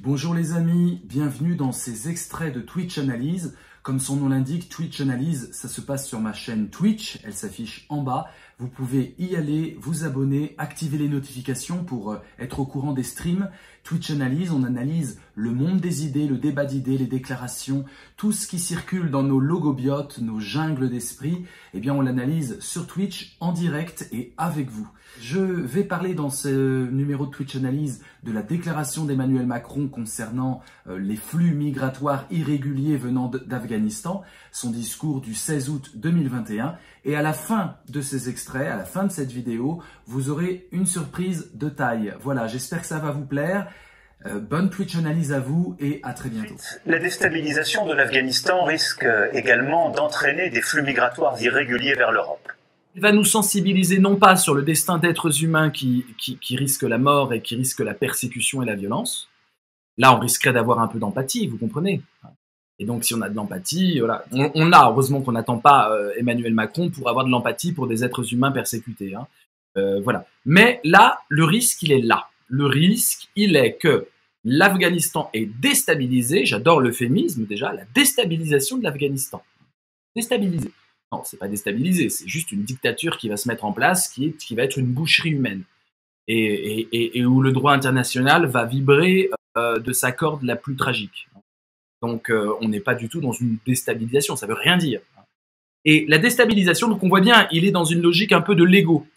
Bonjour les amis, bienvenue dans ces extraits de Twitch Analyse. Comme son nom l'indique, Twitch Analyse, ça se passe sur ma chaîne Twitch, elle s'affiche en bas. Vous pouvez y aller, vous abonner, activer les notifications pour être au courant des streams. Twitch Analyse, on analyse le monde des idées, le débat d'idées, les déclarations, tout ce qui circule dans nos logobiotes, nos jungles d'esprit. Eh bien, on l'analyse sur Twitch en direct et avec vous. Je vais parler dans ce numéro de Twitch Analyse de la déclaration d'Emmanuel Macron concernant les flux migratoires irréguliers venant d'Afghanistan, son discours du 16 août 2021. Et à la fin de ces extraits, à la fin de cette vidéo, vous aurez une surprise de taille. Voilà, j'espère que ça va vous plaire. Bonne Twitch Analyse à vous et à très bientôt. La déstabilisation de l'Afghanistan risque également d'entraîner des flux migratoires irréguliers vers l'Europe. Il va nous sensibiliser non pas sur le destin d'êtres humains qui risquent la mort et qui risquent la persécution et la violence. Là, on risquerait d'avoir un peu d'empathie, vous comprenez? Et donc, si on a de l'empathie, voilà. On a, heureusement qu'on n'attend pas Emmanuel Macron pour avoir de l'empathie pour des êtres humains persécutés. Voilà. Mais là, le risque, il est là. Le risque, il est que l'Afghanistan est déstabilisé. J'adore l'euphémisme déjà, la déstabilisation de l'Afghanistan. Déstabilisé. Non, c'est pas déstabilisé, c'est juste une dictature qui va se mettre en place, qui va être une boucherie humaine. Et où le droit international va vibrer de sa corde la plus tragique. Donc, on n'est pas du tout dans une déstabilisation, ça veut rien dire. Et la déstabilisation, donc on voit bien, il est dans une logique un peu de l'ego.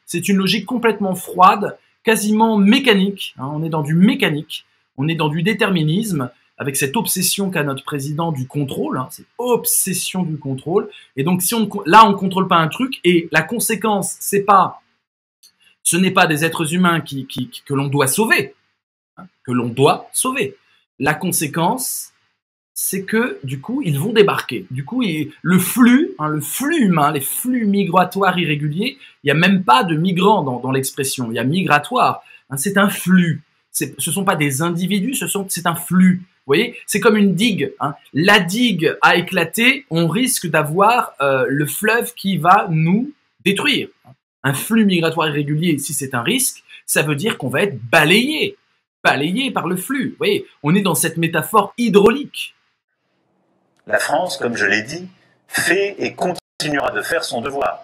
C'est une logique complètement froide, quasiment mécanique. On est dans du mécanique, on est dans du déterminisme, avec cette obsession qu'a notre président du contrôle, cette obsession du contrôle. Et donc, si là, on ne contrôle pas un truc, et la conséquence, ce n'est pas des êtres humains que l'on doit sauver, que l'on doit sauver. La conséquence, c'est que, du coup, ils vont débarquer. Du coup, le flux humain, les flux migratoires irréguliers, il n'y a même pas de migrants dans l'expression, il y a migratoire. C'est un flux. Ce ne sont pas des individus, c'est un flux. Vous voyez, c'est comme une digue. La digue a éclaté, on risque d'avoir le fleuve qui va nous détruire. Un flux migratoire irrégulier, si c'est un risque, ça veut dire qu'on va être balayé par le flux. Vous voyez, on est dans cette métaphore hydraulique. La France, comme je l'ai dit, fait et continuera de faire son devoir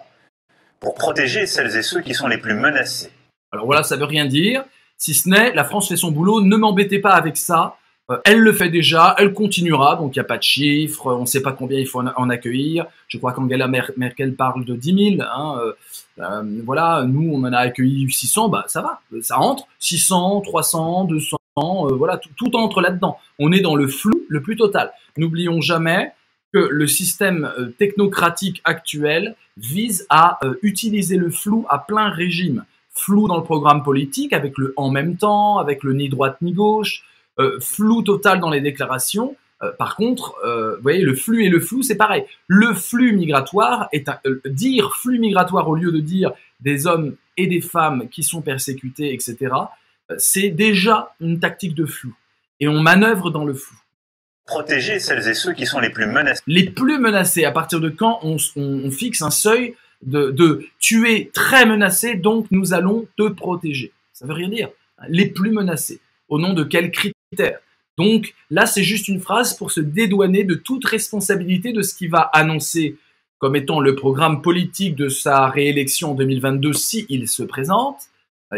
pour protéger celles et ceux qui sont les plus menacés. Alors voilà, ça veut rien dire, si ce n'est la France fait son boulot, ne m'embêtez pas avec ça. Elle le fait déjà, elle continuera, donc il n'y a pas de chiffres, on ne sait pas combien il faut en accueillir. Je crois qu'Angela Merkel parle de 10 000. Voilà, nous on en a accueilli 600, bah ça va, ça entre. 600, 300, 200, voilà, tout entre là-dedans. On est dans le flou le plus total. N'oublions jamais que le système technocratique actuel vise à utiliser le flou à plein régime. Flou dans le programme politique, avec le « en même temps », avec le « ni droite ni gauche », flou total dans les déclarations. Par contre, vous voyez, le flux et le flou, c'est pareil. Le flux migratoire dire flux migratoire au lieu de dire des hommes et des femmes qui sont persécutés, etc., c'est déjà une tactique de flou. Et on manœuvre dans le flou. Protéger celles et ceux qui sont les plus menacés. Les plus menacés, à partir de quand on fixe un seuil de tu es très menacé, donc nous allons te protéger. Ça veut rien dire. Les plus menacés. Au nom de quels critères? Donc là, c'est juste une phrase pour se dédouaner de toute responsabilité de ce qu'il va annoncer comme étant le programme politique de sa réélection en 2022 si il se présente.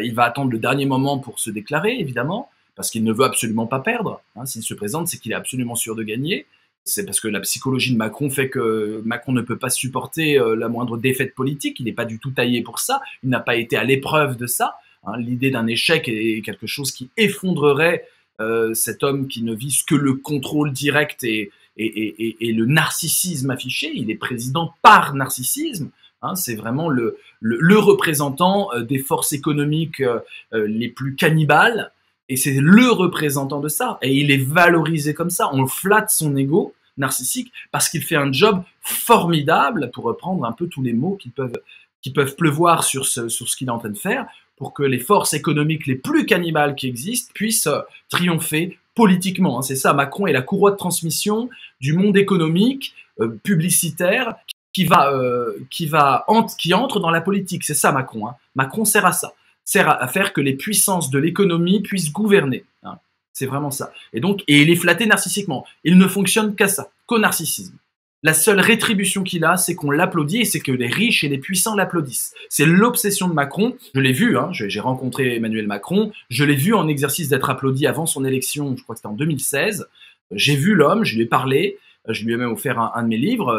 Il va attendre le dernier moment pour se déclarer, évidemment, parce qu'il ne veut absolument pas perdre. S'il se présente, c'est qu'il est absolument sûr de gagner. C'est parce que la psychologie de Macron fait que Macron ne peut pas supporter la moindre défaite politique. Il n'est pas du tout taillé pour ça. Il n'a pas été à l'épreuve de ça. L'idée d'un échec est quelque chose qui effondrerait cet homme qui ne vise que le contrôle direct et le narcissisme affiché. Il est président par narcissisme. C'est vraiment le représentant des forces économiques les plus cannibales. Et c'est le représentant de ça. Et il est valorisé comme ça. On flatte son ego narcissique parce qu'il fait un job formidable, pour reprendre un peu tous les mots qui peuvent pleuvoir sur ce qu'il est en train de faire, pour que les forces économiques les plus cannibales qui existent puissent triompher politiquement. C'est ça, Macron est la courroie de transmission du monde économique, publicitaire, qui entre dans la politique. C'est ça, Macron. Macron sert à ça. Sert à faire que les puissances de l'économie puissent gouverner. C'est vraiment ça. Et donc, et il est flatté narcissiquement. Il ne fonctionne qu'à ça, qu'au narcissisme. La seule rétribution qu'il a, c'est qu'on l'applaudit et c'est que les riches et les puissants l'applaudissent. C'est l'obsession de Macron. Je l'ai vu, hein, j'ai rencontré Emmanuel Macron. Je l'ai vu en exercice d'être applaudi avant son élection, je crois que c'était en 2016. J'ai vu l'homme, je lui ai parlé. Je lui ai même offert un de mes livres,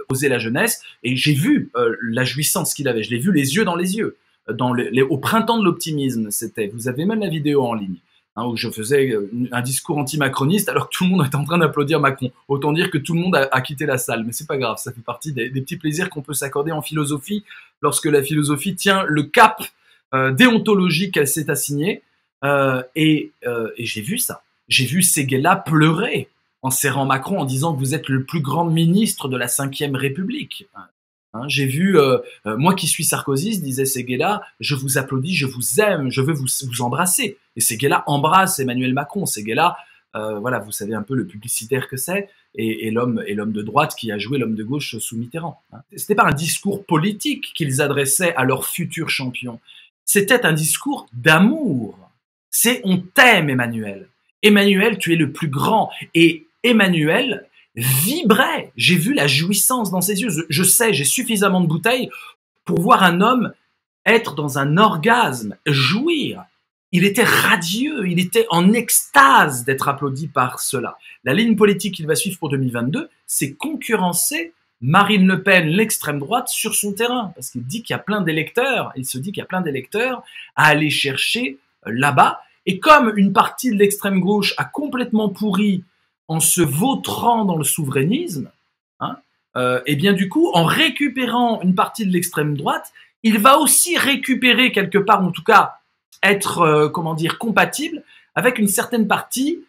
Oser la jeunesse, et j'ai vu la jouissance qu'il avait. Je l'ai vu les yeux dans les yeux. Au printemps de l'optimisme, c'était. Vous avez même la vidéo en ligne, hein, où je faisais un discours anti-macroniste alors que tout le monde était en train d'applaudir Macron. Autant dire que tout le monde a quitté la salle, mais c'est pas grave. Ça fait partie des petits plaisirs qu'on peut s'accorder en philosophie lorsque la philosophie tient le cap déontologique qu'elle s'est assigné. Et j'ai vu ça. J'ai vu Séguéla pleurer en serrant Macron en disant que vous êtes le plus grand ministre de la Ve République. Hein, j'ai vu, moi qui suis sarkozyste, disait Séguéla, je vous applaudis, je vous aime, je veux vous embrasser. Et Séguéla embrasse Emmanuel Macron. Séguéla, voilà, vous savez un peu le publicitaire que c'est, et l'homme de droite qui a joué l'homme de gauche sous Mitterrand. Hein. C'était pas un discours politique qu'ils adressaient à leur futur champion. C'était un discours d'amour. C'est on t'aime, Emmanuel. Emmanuel, tu es le plus grand. Et Emmanuel vibrait. J'ai vu la jouissance dans ses yeux. Je sais, j'ai suffisamment de bouteilles pour voir un homme être dans un orgasme, jouir. Il était radieux, il était en extase d'être applaudi par cela. La ligne politique qu'il va suivre pour 2022, c'est concurrencer Marine Le Pen, l'extrême droite, sur son terrain. Parce qu'il dit qu'il y a plein d'électeurs, il se dit qu'il y a plein d'électeurs à aller chercher là-bas. Et comme une partie de l'extrême gauche a complètement pourri en se vautrant dans le souverainisme, hein, et bien du coup, en récupérant une partie de l'extrême droite, il va aussi récupérer quelque part, en tout cas, être, compatible avec une certaine partie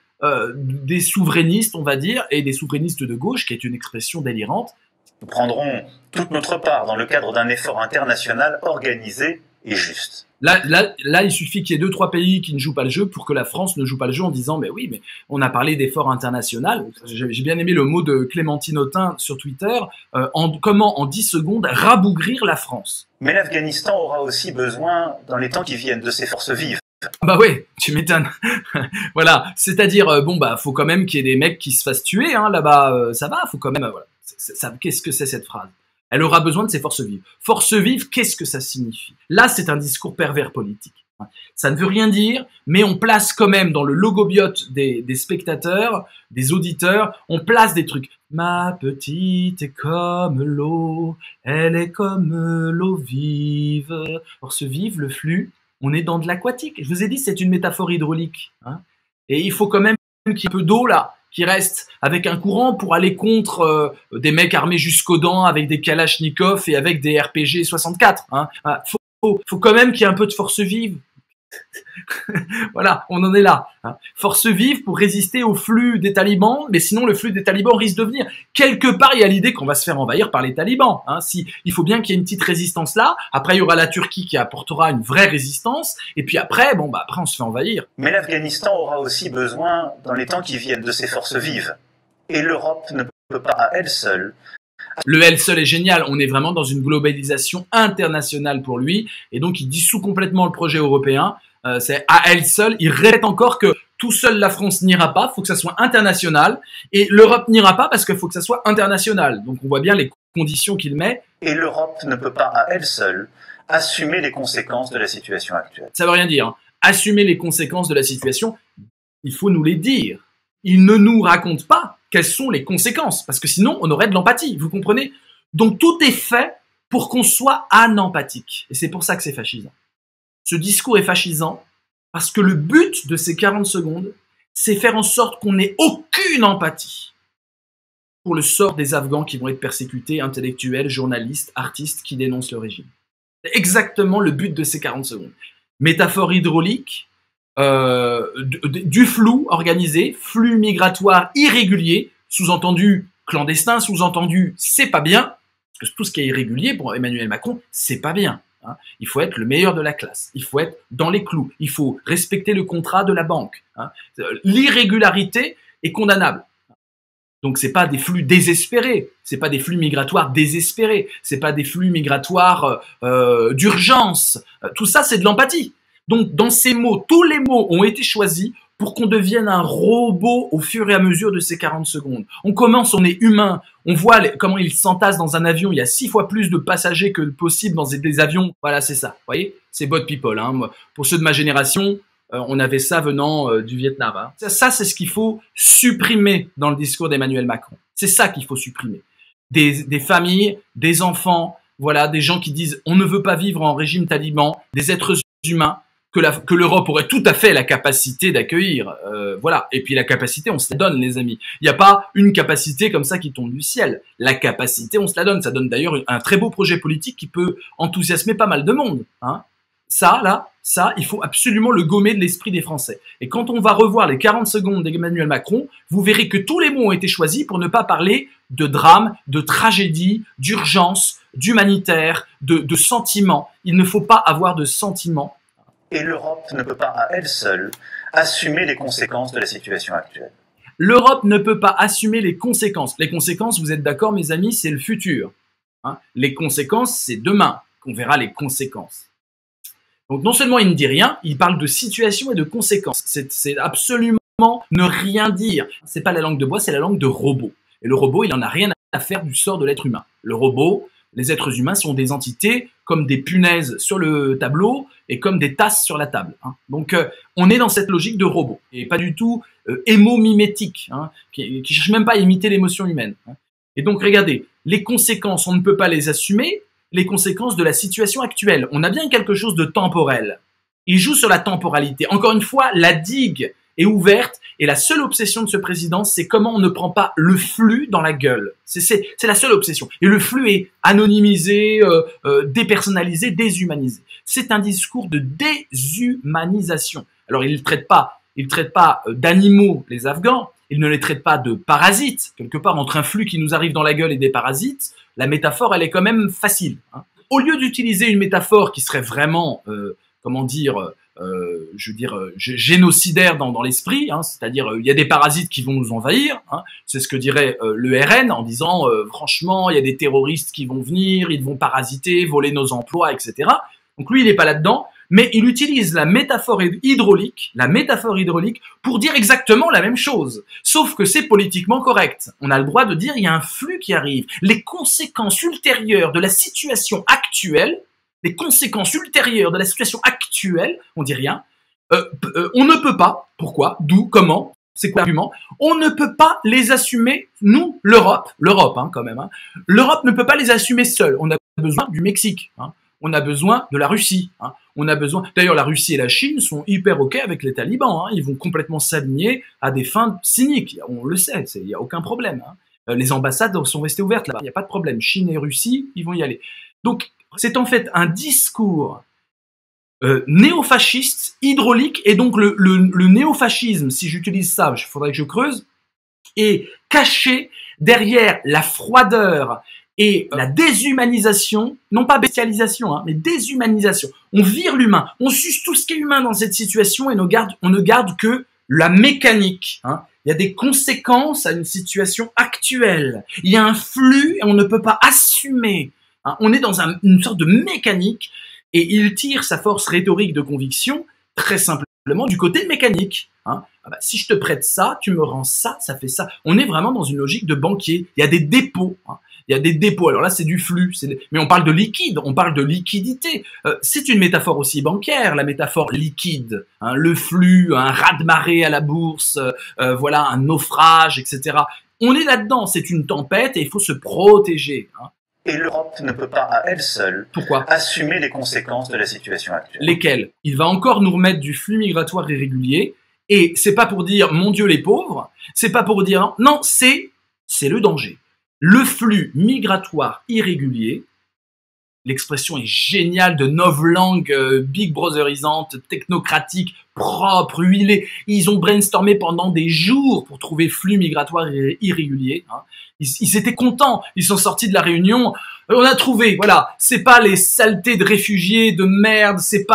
des souverainistes, on va dire, et des souverainistes de gauche, qui est une expression délirante. Nous prendrons toute notre part dans le cadre d'un effort international organisé et juste. Là, il suffit qu'il y ait 2-3 pays qui ne jouent pas le jeu pour que la France ne joue pas le jeu en disant mais oui, mais on a parlé d'effort international. J'ai bien aimé le mot de Clémentine Autain sur Twitter. Comment en 10 secondes rabougrir la France. Mais l'Afghanistan aura aussi besoin, dans les temps qui viennent, de ses forces vives. Bah ouais, tu m'étonnes. Voilà, c'est-à-dire faut quand même qu'il y ait des mecs qui se fassent tuer hein, là-bas. Ça va, faut quand même. Voilà. Qu'est-ce que c'est cette phrase? Elle aura besoin de ses forces vives. Forces vives, qu'est-ce que ça signifie? Là, c'est un discours pervers politique. Ça ne veut rien dire, mais on place quand même dans le logobiote des spectateurs, des auditeurs, on place des trucs. Ma petite est comme l'eau, elle est comme l'eau vive. Force vive, le flux, on est dans de l'aquatique. Je vous ai dit, c'est une métaphore hydraulique. Hein. Et il faut quand même qu'il y ait un peu d'eau là, qui reste avec un courant pour aller contre des mecs armés jusqu'aux dents avec des Kalachnikov et avec des RPG 64. Hein. Faut quand même qu'il y ait un peu de force vive. Voilà, on en est là. Hein. Force vive pour résister au flux des talibans, mais sinon le flux des talibans risque de venir. Quelque part, il y a l'idée qu'on va se faire envahir par les talibans. Hein. Il faut bien qu'il y ait une petite résistance là. Après, il y aura la Turquie qui apportera une vraie résistance. Et puis après, après, on se fait envahir. Mais l'Afghanistan aura aussi besoin, dans les temps qui viennent, de ses forces vives. Et l'Europe ne peut pas à elle seule. Le elle seul est génial. On est vraiment dans une globalisation internationale pour lui. Et donc, il dissout complètement le projet européen. C'est à elle seule. Il répète encore que tout seul la France n'ira pas. Il faut que ça soit international. Et l'Europe n'ira pas parce qu'il faut que ça soit international. Donc, on voit bien les conditions qu'il met. Et l'Europe ne peut pas à elle seule assumer les conséquences de la situation actuelle. Ça veut rien dire. Hein. Assumer les conséquences de la situation, il faut nous les dire. Il ne nous raconte pas quelles sont les conséquences, parce que sinon, on aurait de l'empathie, vous comprenez? Donc, tout est fait pour qu'on soit anempathique. Et c'est pour ça que c'est fascisant. Ce discours est fascisant parce que le but de ces 40 secondes, c'est faire en sorte qu'on n'ait aucune empathie pour le sort des Afghans qui vont être persécutés, intellectuels, journalistes, artistes qui dénoncent le régime. C'est exactement le but de ces 40 secondes. Métaphore hydraulique, du flou organisé, flux migratoire irrégulier, sous-entendu clandestin, sous-entendu c'est pas bien, parce que tout ce qui est irrégulier pour Emmanuel Macron, c'est pas bien. Hein. Il faut être le meilleur de la classe, il faut être dans les clous, il faut respecter le contrat de la banque. Hein. L'irrégularité est condamnable. Donc c'est pas des flux désespérés, c'est pas des flux migratoires désespérés, c'est pas des flux migratoires d'urgence. Tout ça c'est de l'empathie. Donc dans ces mots, tous les mots ont été choisis pour qu'on devienne un robot au fur et à mesure de ces 40 secondes. On commence, on est humain, on voit comment ils s'entassent dans un avion, il y a 6 fois plus de passagers que possible dans des avions. Voilà, c'est ça, vous voyez, c'est bot people. Hein. Pour ceux de ma génération, on avait ça venant du Vietnam. Hein. Ça c'est ce qu'il faut supprimer dans le discours d'Emmanuel Macron. C'est ça qu'il faut supprimer. Des familles, des enfants, voilà, des gens qui disent on ne veut pas vivre en régime taliban, des êtres humains que l'Europe aurait tout à fait la capacité d'accueillir. Voilà. Et puis la capacité, on se la donne, les amis. Il n'y a pas une capacité comme ça qui tombe du ciel. La capacité, on se la donne. Ça donne d'ailleurs un très beau projet politique qui peut enthousiasmer pas mal de monde. Hein. Ça, il faut absolument le gommer de l'esprit des Français. Et quand on va revoir les 40 secondes d'Emmanuel Macron, vous verrez que tous les mots ont été choisis pour ne pas parler de drame, de tragédie, d'urgence, d'humanitaire, de sentiments. Il ne faut pas avoir de sentiments. Et l'Europe ne peut pas à elle seule assumer les conséquences de la situation actuelle. L'Europe ne peut pas assumer les conséquences. Les conséquences, vous êtes d'accord, mes amis, c'est le futur. Hein, les conséquences, c'est demain qu'on verra les conséquences. Donc non seulement il ne dit rien, il parle de situation et de conséquences. C'est absolument ne rien dire. C'est pas la langue de bois, c'est la langue de robot. Et le robot, il en a rien à faire du sort de l'être humain. Le robot, les êtres humains sont des entités comme des punaises sur le tableau et comme des tasses sur la table. Hein. Donc on est dans cette logique de robot et pas du tout hémomimétique, hein, qui cherche même pas à imiter l'émotion humaine. Hein. Et donc regardez, les conséquences, on ne peut pas les assumer. Les conséquences de la situation actuelle. On a bien quelque chose de temporel. Il joue sur la temporalité. Encore une fois, la digue est ouverte et la seule obsession de ce président, c'est comment on ne prend pas le flux dans la gueule. C'est la seule obsession. Et le flux est anonymisé, dépersonnalisé, déshumanisé. C'est un discours de déshumanisation. Alors, il ne traite pas d'animaux, les Afghans. Il ne les traite pas de parasites. Quelque part, entre un flux qui nous arrive dans la gueule et des parasites, la métaphore, elle est quand même facile. Hein. Au lieu d'utiliser une métaphore qui serait vraiment, génocidaire dans l'esprit, hein, c'est-à-dire il y a des parasites qui vont nous envahir, hein, c'est ce que dirait le RN en disant franchement, il y a des terroristes qui vont venir, ils vont parasiter, voler nos emplois, etc. Donc lui, il n'est pas là-dedans. Mais il utilise la métaphore hydraulique pour dire exactement la même chose. Sauf que c'est politiquement correct. On a le droit de dire il y a un flux qui arrive. Les conséquences ultérieures de la situation actuelle, on dit rien. On ne peut pas. Pourquoi? D'où? Comment? C'est quoi l'argument? On ne peut pas les assumer, nous, l'Europe, hein, quand même. Hein. L'Europe ne peut pas les assumer seule. On a besoin du Mexique. Hein. On a besoin de la Russie. Hein. On a besoin. D'ailleurs, la Russie et la Chine sont hyper ok avec les talibans. Hein. Ils vont complètement s'aligner à des fins cyniques. On le sait, il y a aucun problème. Hein. Les ambassades sont restées ouvertes là-bas. Il n'y a pas de problème. Chine et Russie, ils vont y aller. Donc, c'est en fait un discours néofasciste, hydraulique, et donc le néofascisme, si j'utilise ça, il faudrait que je creuse, est caché derrière la froideur et la déshumanisation, non pas bestialisation, hein, mais déshumanisation. On vire l'humain, on suce tout ce qui est humain dans cette situation et on ne garde que la mécanique. Hein. Il y a des conséquences à une situation actuelle. Il y a un flux et on ne peut pas assumer. Hein. On est dans une sorte de mécanique et il tire sa force rhétorique de conviction très simplement du côté mécanique. Hein. Ah bah, si je te prête ça, tu me rends ça, ça fait ça. On est vraiment dans une logique de banquier. Il y a des dépôts. Hein. Il y a des dépôts. Alors là, c'est du flux. Mais on parle de liquide, on parle de liquidité. C'est une métaphore aussi bancaire, la métaphore liquide. Hein, le flux, un raz-de-marée à la bourse, voilà, un naufrage, etc. On est là-dedans. C'est une tempête et il faut se protéger. Hein. Et l'Europe ne peut pas à elle seule assumer les conséquences de la situation actuelle. Lesquelles? Il va encore nous remettre du flux migratoire irrégulier. Et c'est pas pour dire mon Dieu les pauvres. C'est pas pour dire non. C'est le danger. Le flux migratoire irrégulier, l'expression est géniale de novlangue big brotherisante, technocratique, propre, huilée. Ils ont brainstormé pendant des jours pour trouver flux migratoire irrégulier. Hein. Ils étaient contents, ils sont sortis de la réunion. On a trouvé, voilà, c'est pas les saletés de réfugiés, de merde, c'est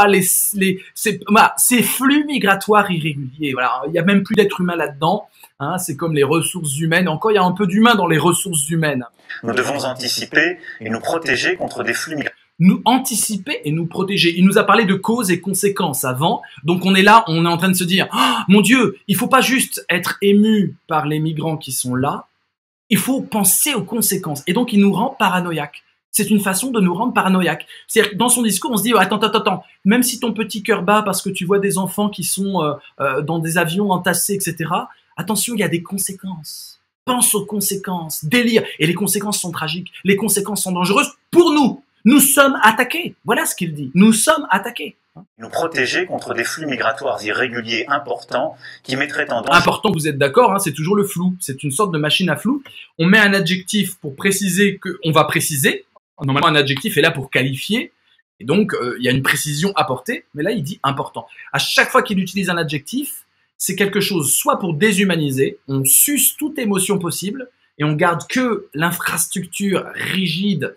flux migratoires irréguliers. Voilà, il y a même plus d'êtres humains là-dedans. Hein, c'est comme les ressources humaines. Encore, il y a un peu d'humain dans les ressources humaines. Nous devons anticiper et nous protéger contre des flux migratoires. nous anticiper et nous protéger. Il nous a parlé de causes et conséquences avant. Donc on est là, on est en train de se dire oh, mon Dieu, il faut pas juste être ému par les migrants qui sont là, il faut penser aux conséquences. Et donc il nous rend paranoïaques. C'est une façon de nous rendre paranoïaques. C'est-à-dire que dans son discours, on se dit oh, attends, même si ton petit cœur bat parce que tu vois des enfants qui sont dans des avions entassés, etc., attention, il y a des conséquences. Pense aux conséquences, délire. Et les conséquences sont tragiques. Les conséquences sont dangereuses pour nous. Nous sommes attaqués. Voilà ce qu'il dit. Nous sommes attaqués. Nous protéger contre des flux migratoires irréguliers importants qui mettraient en danger... Important, vous êtes d'accord, hein, c'est toujours le flou. C'est une sorte de machine à flou. On met un adjectif pour préciser qu'on va préciser. Normalement, un adjectif est là pour qualifier. Et donc, il y a une précision apportée. Mais là, il dit important. À chaque fois qu'il utilise un adjectif, c'est quelque chose soit pour déshumaniser, on suce toute émotion possible et on garde que l'infrastructure rigide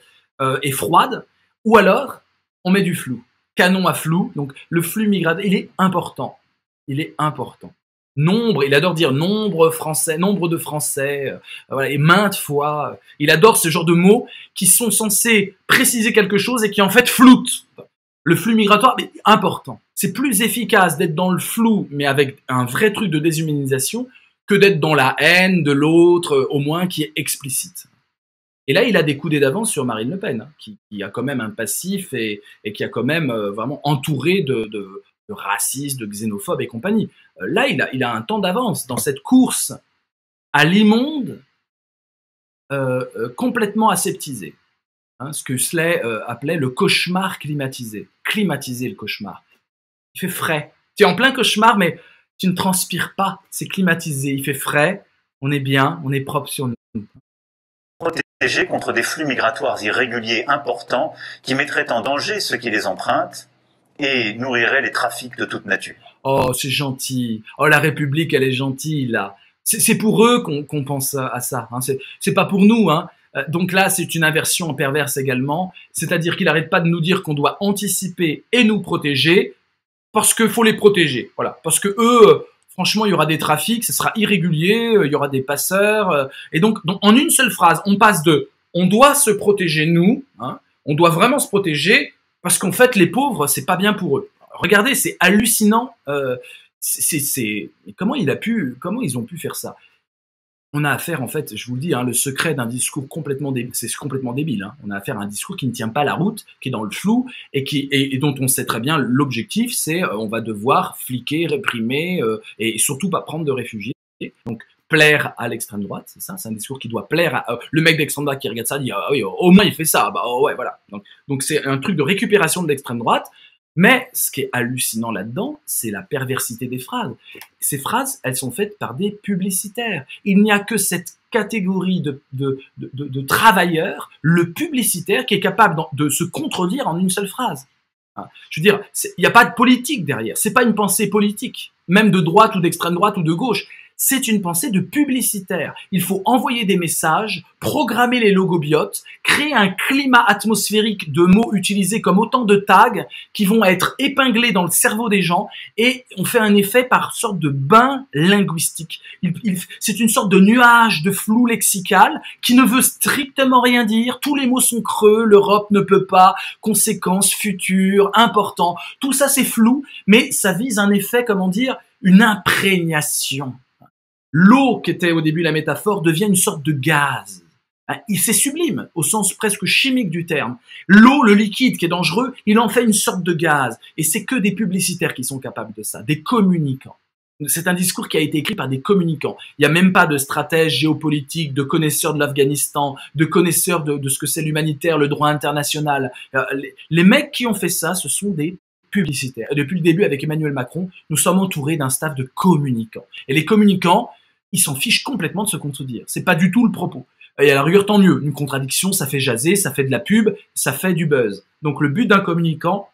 et froide, ou alors on met du flou, canon à flou. Donc le flux migratoire, il est important. Il est important. Nombre, il adore dire nombre de Français, voilà, et maintes fois. Il adore ce genre de mots qui sont censés préciser quelque chose et qui en fait floutent. Le flux migratoire est important. C'est plus efficace d'être dans le flou, mais avec un vrai truc de déshumanisation, que d'être dans la haine de l'autre, au moins qui est explicite. Et là, il a des coudées d'avance sur Marine Le Pen, hein, qui a quand même un passif et qui a quand même vraiment entouré de racistes, de xénophobes et compagnie. Là, il a un temps d'avance dans cette course à l'immonde complètement aseptisé. Hein, ce que Slay appelait le cauchemar climatisé. Climatiser le cauchemar. Il fait frais. Tu es en plein cauchemar, mais tu ne transpires pas. C'est climatisé. Il fait frais. On est bien. On est propre sur nous. Protéger contre des flux migratoires irréguliers importants qui mettraient en danger ceux qui les empruntent et nourriraient les trafics de toute nature. Oh, c'est gentil. Oh, la République, elle est gentille, là. C'est pour eux qu'on pense à ça. Hein. C'est pas pour nous, hein. Donc là, c'est une inversion perverse également, c'est-à-dire qu'il n'arrête pas de nous dire qu'on doit anticiper et nous protéger parce qu'il faut les protéger. Voilà, parce que eux, franchement, il y aura des trafics, ce sera irrégulier, il y aura des passeurs, et donc en une seule phrase, on passe de on doit se protéger nous, hein, on doit vraiment se protéger parce qu'en fait, les pauvres, c'est pas bien pour eux. Regardez, c'est hallucinant. Comment ils ont pu faire ça? On a affaire, en fait, je vous le dis, hein, le secret d'un discours complètement débile, c'est complètement débile. Hein. On a affaire à un discours qui ne tient pas la route, qui est dans le flou et dont on sait très bien l'objectif, c'est on va devoir fliquer, réprimer et surtout pas prendre de réfugiés. Donc plaire à l'extrême droite, c'est ça, c'est un discours qui doit plaire à le mec d'extrême droite qui regarde ça dit ah oui, au moins il fait ça, bah oh, ouais voilà. Donc c'est un truc de récupération de l'extrême droite. Mais ce qui est hallucinant là-dedans, c'est la perversité des phrases. Ces phrases, elles sont faites par des publicitaires. Il n'y a que cette catégorie de travailleurs, le publicitaire, qui est capable de se contredire en une seule phrase. Je veux dire, il n'y a pas de politique derrière. C'est pas une pensée politique, même de droite ou d'extrême droite ou de gauche. C'est une pensée de publicitaire. Il faut envoyer des messages, programmer les logobiotes, créer un climat atmosphérique de mots utilisés comme autant de tags qui vont être épinglés dans le cerveau des gens et on fait un effet par sorte de bain linguistique. C'est une sorte de nuage de flou lexical qui ne veut strictement rien dire. Tous les mots sont creux, l'Europe ne peut pas, conséquences futures, important. Tout ça c'est flou, mais ça vise un effet, comment dire, une imprégnation. L'eau, qui était au début la métaphore, devient une sorte de gaz. C'est sublime, au sens presque chimique du terme. L'eau, le liquide qui est dangereux, il en fait une sorte de gaz. Et c'est que des publicitaires qui sont capables de ça, des communicants. C'est un discours qui a été écrit par des communicants. Il n'y a même pas de stratèges géopolitiques, de connaisseurs de l'Afghanistan, de connaisseurs de ce que c'est l'humanitaire, le droit international. Les mecs qui ont fait ça, ce sont des publicitaires. Et depuis le début, avec Emmanuel Macron, nous sommes entourés d'un staff de communicants. Et les communicants, ils s'en fichent complètement de se contredire. C'est pas du tout le propos. Et à la rigueur, tant mieux. Une contradiction, ça fait jaser, ça fait de la pub, ça fait du buzz. Donc le but d'un communicant,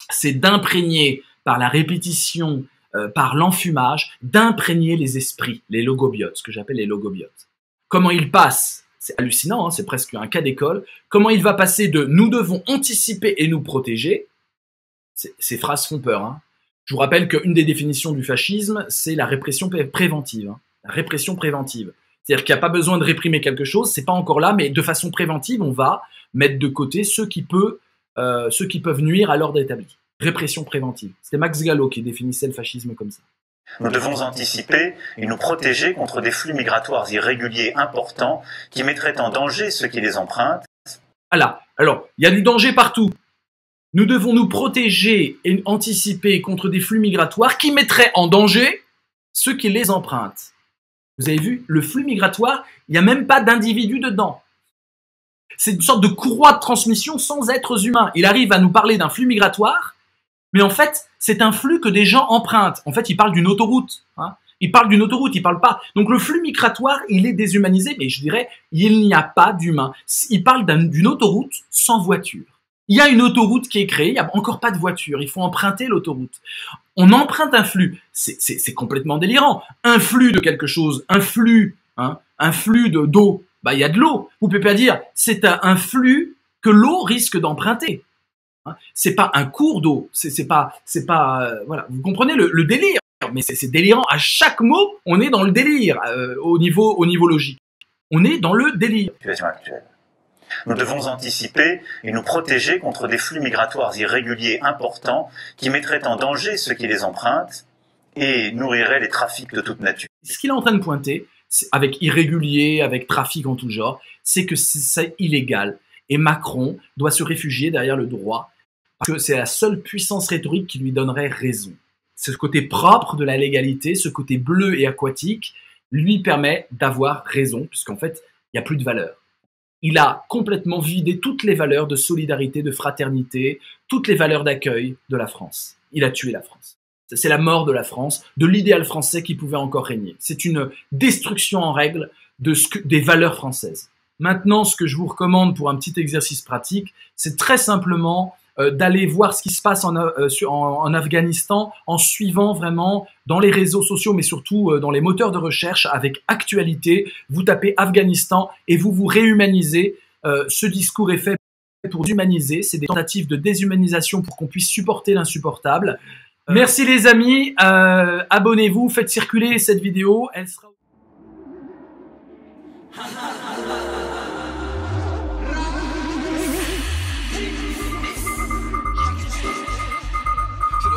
c'est d'imprégner par la répétition, par l'enfumage, d'imprégner les esprits, les logobiotes, ce que j'appelle les logobiotes. Comment il passe, c'est hallucinant, hein, c'est presque un cas d'école, comment il va passer de « nous devons anticiper et nous protéger », ces phrases font peur. Hein. Je vous rappelle qu'une des définitions du fascisme, c'est la répression préventive. Hein. La répression préventive. C'est-à-dire qu'il n'y a pas besoin de réprimer quelque chose, c'est pas encore là, mais de façon préventive, on va mettre de côté ce qui peut ceux qui peuvent nuire à l'ordre établi. Répression préventive. C'était Max Gallo qui définissait le fascisme comme ça. Nous devons anticiper et nous protéger contre des flux migratoires irréguliers importants qui mettraient en danger ceux qui les empruntent. Voilà. Alors, il y a du danger partout. Nous devons nous protéger et anticiper contre des flux migratoires qui mettraient en danger ceux qui les empruntent. Vous avez vu, le flux migratoire, il n'y a même pas d'individu dedans. C'est une sorte de courroie de transmission sans êtres humains. Il arrive à nous parler d'un flux migratoire, mais en fait, c'est un flux que des gens empruntent. En fait, il parle d'une autoroute. Il parle d'une autoroute, il parle pas. Donc le flux migratoire, il est déshumanisé, mais je dirais, il n'y a pas d'humain. Il parle d'une autoroute sans voiture. Il y a une autoroute qui est créée, il n'y a encore pas de voiture, il faut emprunter l'autoroute. On emprunte un flux, c'est complètement délirant. Un flux de quelque chose, un flux d'eau, bah il y a de l'eau. Vous pouvez pas dire, c'est un flux que l'eau risque d'emprunter. C'est pas un cours d'eau, c'est pas voilà. Vous comprenez le délire, mais c'est délirant. À chaque mot, on est dans le délire au niveau logique. On est dans le délire. Situation actuelle. Nous devons anticiper et nous protéger contre des flux migratoires irréguliers importants qui mettraient en danger ceux qui les empruntent et nourriraient les trafics de toute nature. Ce qu'il est en train de pointer, avec irrégulier, avec trafic en tout genre, c'est que c'est illégal. Et Macron doit se réfugier derrière le droit, parce que c'est la seule puissance rhétorique qui lui donnerait raison. Ce côté propre de la légalité, ce côté bleu et aquatique, lui permet d'avoir raison, puisqu'en fait, il n'y a plus de valeur. Il a complètement vidé toutes les valeurs de solidarité, de fraternité, toutes les valeurs d'accueil de la France. Il a tué la France. C'est la mort de la France, de l'idéal français qui pouvait encore régner. C'est une destruction en règle des valeurs françaises. Maintenant, ce que je vous recommande pour un petit exercice pratique, c'est très simplement d'aller voir ce qui se passe en Afghanistan en suivant vraiment dans les réseaux sociaux, mais surtout dans les moteurs de recherche avec actualité. Vous tapez Afghanistan et vous réhumanisez. Ce discours est fait pour humaniser. C'est des tentatives de déshumanisation pour qu'on puisse supporter l'insupportable. Merci les amis. Abonnez-vous, faites circuler cette vidéo. Elle sera... Je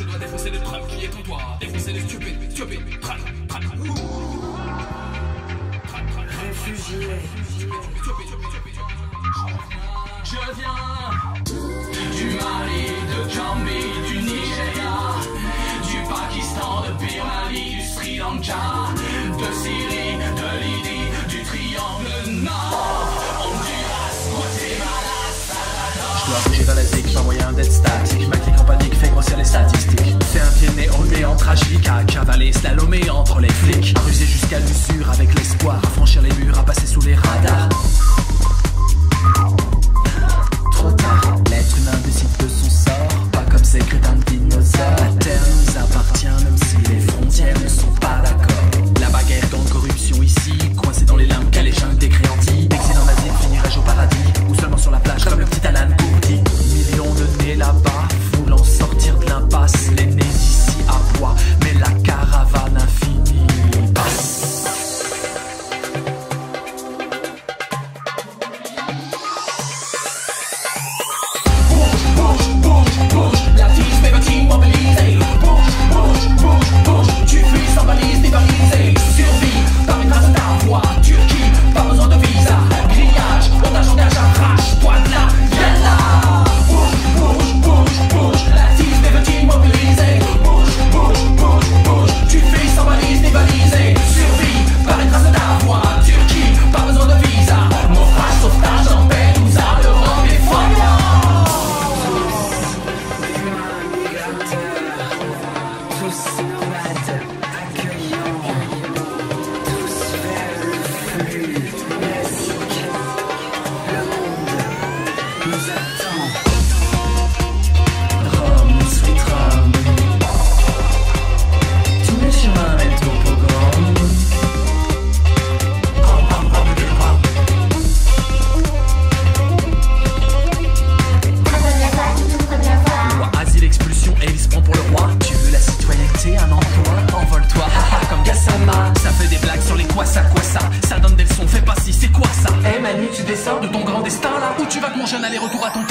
dois défoncer le tram qui est en toi, défoncer les stupides, tram. Réfugié. Je viens du Mali, de Gambie, du Nigeria, du Pakistan, de Birmanie, du Sri Lanka, de Syrie, de Lydie, du Triangle Nord, Honduras, Guatemala, Salvador. Je dois bouger dans la zik, pas moyen d'être statique. Ma clique en panique fait grossir les statistiques. Fais un pied né en tragique, à cavaler, slalomer entre les flics. À ruser jusqu'à l'usure avec l'espoir, à franchir les murs, à passer sous les radars. Trop tard, l'être humain décide de son sort, pas comme ces crétins de dinosaures. La terre nous appartient même si les frontières ne sont pas d'accord. La bagarre dans corruption ici, coincé dans les limbes qu'a les jungles des créantis. Excellent d'asile, finirai-je au paradis, ou seulement sur la plage comme le petit Alan Kurdi. Millions de nez là-bas, voulant sortir de l'impasse. Les nez d'ici à bois, mais la caravane infinie passe. Asile, expulsion, et il se prend pour le roi. Tu veux la citoyenneté, un emploi, envol mon jeune aller-retour à ton